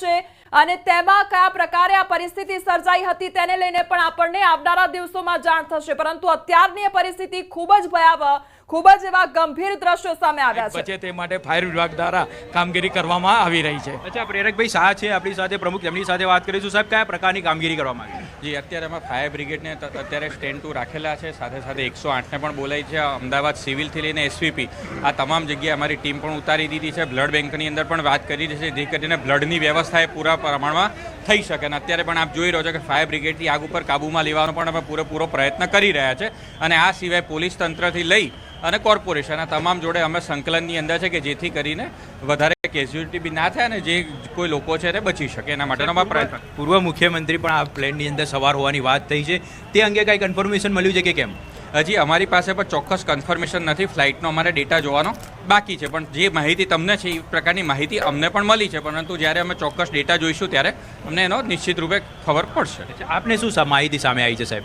છે અને તેમાં કયા પ્રકારે આ પરિસ્થિતિ સર્જાઈ હતી તેને લઈને પણ આપણને આવનારા દિવસોમાં જાણ થશે, પરંતુ અત્યારની પરિસ્થિતિ ખૂબ જ ભયાવહ, ખૂબ જ એવા ગંભીર દ્રશ્યો સામે આવ્યા છે તે માટે ફાયર વિભાગ દ્વારા કામગીરી કરવામાં આવી રહી છે। અચ્છા, પ્રેરકભાઈ શાહ છે આપણી સાથે પ્રમુખ, તેમની સાથે વાત કરીશું। સાહેબ, કયા પ્રકારની કામગીરી કરવામાં આવી? જી, અત્યારે અમે ફાયર બ્રિગેડને અત્યારે સ્ટેન્ડ 2 રાખેલા છે, સાથે સાથે 108ને પણ બોલાવી છે। અમદાવાદ સિવિલથી લઈને એસવીપી આ તમામ જગ્યાએ અમારી ટીમ પણ ઉતારી દીધી છે। બ્લડ બેંકની અંદર પણ વાત કરી છે, જેથી કરીને બ્લડની વ્યવસ્થા એ પૂરા પ્રમાણમાં થઈ શકે। અને અત્યારે પણ આપ જોઈ રહ્યો છો કે ફાયર બ્રિગેડથી આગ ઉપર કાબૂમાં લેવાનો પણ અમે પૂરેપૂરો પ્રયત્ન કરી રહ્યા છે। અને આ સિવાય પોલીસ તંત્રથી લઈ અને કોર્પોરેશન આ તમામ જોડે અમે સંકલનની અંદર છે કે જેથી કરીને વધારે કેઝ્યુઅલિટી બી ના થાય અને જે કોઈ લોકો છે તે બચી શકે એના માટેનો અમારો પ્રયત્ન। પૂર્વ મુખ્યમંત્રી પણ આ પ્લેનની અંદર સવાર હોવાની વાત થઈ છે, તે અંગે કાંઈ કન્ફર્મેશન મળ્યું છે કે કેમ? હજી અમારી પાસે પણ ચોક્કસ કન્ફર્મેશન નથી, ફ્લાઇટનો અમારે ડેટા જોવાનો બાકી છે, પણ જે માહિતી તમને છે એ પ્રકારની માહિતી અમને પણ મળી છે, પરંતુ જ્યારે અમે ચોક્કસ ડેટા જોઈશું ત્યારે અમને એનો નિશ્ચિત રૂપે ખબર પડશે। આપને શું માહિતી સામે આવી છે સાહેબ?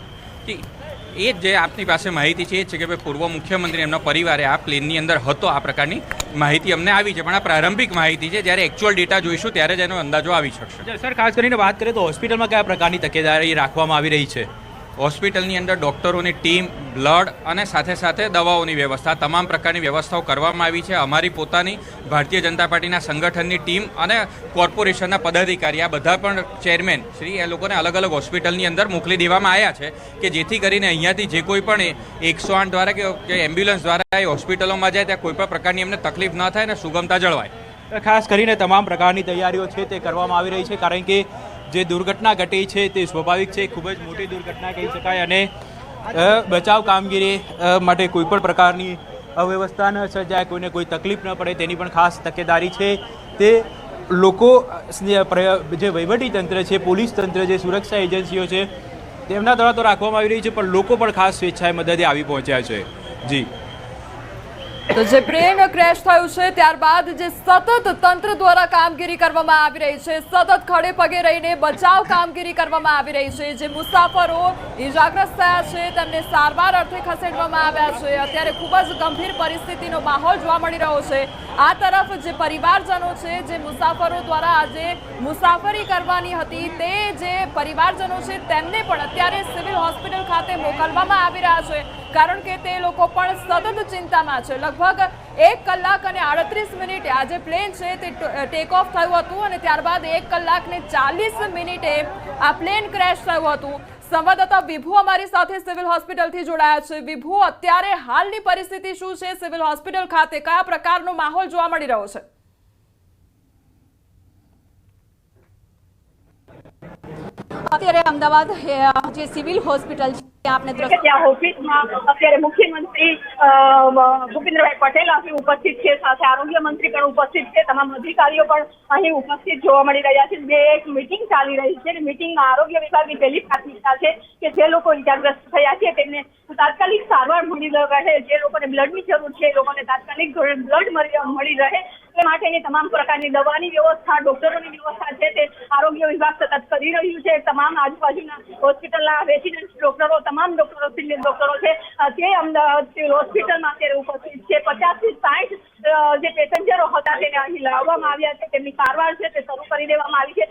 એ જે આપની પાસે માહિતી છે એ છે કે ભાઈ પૂર્વ મુખ્યમંત્રી એમનો પરિવારે આ પ્લેનની અંદર હતો, આ પ્રકારની માહિતી અમને આવી છે, પણ આ પ્રારંભિક માહિતી છે। જ્યારે એકચ્યુઅલ ડેટા જોઈશું ત્યારે જ એનો અંદાજો આવી શકશે। સર, ખાસ કરીને વાત કરીએ તો હોસ્પિટલમાં કયા પ્રકારની તકેદારી રાખવામાં આવી રહી છે? હોસ્પિટલની અંદર ડૉક્ટરોની ટીમ, બ્લડ અને સાથે સાથે દવાઓની વ્યવસ્થા, તમામ પ્રકારની વ્યવસ્થાઓ કરવામાં આવી છે। અમારી પોતાની ભારતીય જનતા પાર્ટીના સંગઠનની ટીમ અને કોર્પોરેશનના પદાધિકારી આ બધા પણ ચેરમેન શ્રી એ લોકોને અલગ અલગ હોસ્પિટલની અંદર મોકલી દેવામાં આવ્યા છે કે જેથી કરીને અહીંયાથી જે કોઈ પણ 108 દ્વારા કે એમ્બ્યુલન્સ દ્વારા એ હોસ્પિટલોમાં જાય ત્યાં કોઈ પણ પ્રકારની એમને તકલીફ ન થાય અને સુગમતા જળવાય। ખાસ કરીને તમામ પ્રકારની તૈયારીઓ છે તે કરવામાં આવી રહી છે, કારણ કે જે દુર્ઘટના ઘટી છે તે સ્વાભાવિક છે, ખૂબ જ મોટી દુર્ઘટના કહી શકાય અને બચાવ કામગીરી માટે કોઈ પણ પ્રકારની અવ્યવસ્થા ન સર્જાય, કોઈને કોઈ તકલીફ ન પડે તેની પણ ખાસ તકેદારી છે। તે લોકો જે વહીવટી તંત્ર છે, પોલીસ તંત્ર છે, સુરક્ષા એજન્સીઓ છે તેમના દ્વારા તો રાખવામાં આવી રહી છે, પણ લોકો પણ ખાસ સ્વેચ્છાએ મદદે આવી પહોંચ્યા છે। જી, તો જે પ્લેન ક્રેશ થયું છે ત્યારબાદ જે સતત તંત્ર દ્વારા કામગીરી કરવામાં આવી રહી છે, સતત ખડે પગે રહીને બચાવ કામગીરી કરવામાં આવી રહી છે। જે મુસાફરો ઇજાગ્રસ્ત થયા છે તેમને સારવાર અર્થે ખસેડવામાં આવ્યા છે। અત્યારે ખૂબ જ ગંભીર પરિસ્થિતિનો માહોલ જોવા મળી રહ્યો છે। આ તરફ જે પરિવારજનો છે, જે મુસાફરો દ્વારા આજે મુસાફરી કરવાની હતી તે જે પરિવારજનો છે તેમને પણ અત્યારે સિવિલ હોસ્પિટલ ખાતે મોકલવામાં આવી રહ્યા છે, કારણ કે તે લોકો પણ સતત ચિંતામાં છે। લગભગ 1 કલાક અને 38 મિનિટે આ જે પ્લેન છે તે ટેક ઓફ થયું હતું અને ત્યારબાદ 1 કલાક ને 40 મિનિટે આ પ્લેન ક્રેશ થયું હતું। સંવાદદાતા વિભુ અમારી સાથે સિવિલ હોસ્પિટલથી જોડાયા છે। વિભુ, અત્યારે હાલની પરિસ્થિતિ શું છે સિવિલ હોસ્પિટલ ખાતે? કયા પ્રકારનો માહોલ જોવા મળી રહ્યો છે? અત્યારે અમદાવાદ જે સિવિલ હોસ્પિટલ છે આપને ત્યાં ઓફિસમાં અત્યારે મુખ્યમંત્રી ભૂપેન્દ્રભાઈ પટેલ અહીં ઉપસ્થિત છે, સાથે આરોગ્ય મંત્રી પણ ઉપસ્થિત છે, તમામ અધિકારીઓ પણ અહીં ઉપસ્થિત જોવા મળી રહ્યા છે। બે એક મિટિંગ ચાલી રહી છે, મિટિંગમાં આરોગ્ય વિભાગની પહેલી પ્રાથમિકતા છે કે જે લોકો ઇજાગ્રસ્ત થયા છે તેમને તાત્કાલિક સારવાર મળી રહે, જે લોકોને બ્લડની જરૂર છે એ લોકોને તાત્કાલિક બ્લડ મળી રહે તે માટેની તમામ પ્રકારની દવાની વ્યવસ્થા, ડોક્ટરોની વ્યવસ્થા છે તે આરોગ્ય વિભાગ સતત કરી રહ્યું છે। તમામ આજુબાજુના હોસ્પિટલના રેસિડેન્ટ ડોક્ટરો, તમામ ડોક્ટરો, સિનિયર ડોક્ટરો છે તે અમદાવાદ સિવિલ હોસ્પિટલમાં અત્યારે ઉપસ્થિત છે। 50 થી 60 જે પેસેન્જરો હતા તેને અહીં લાવવામાં આવ્યા છે, તેમની સારવાર છે તે શરૂ કરી દેવામાં આવી છે।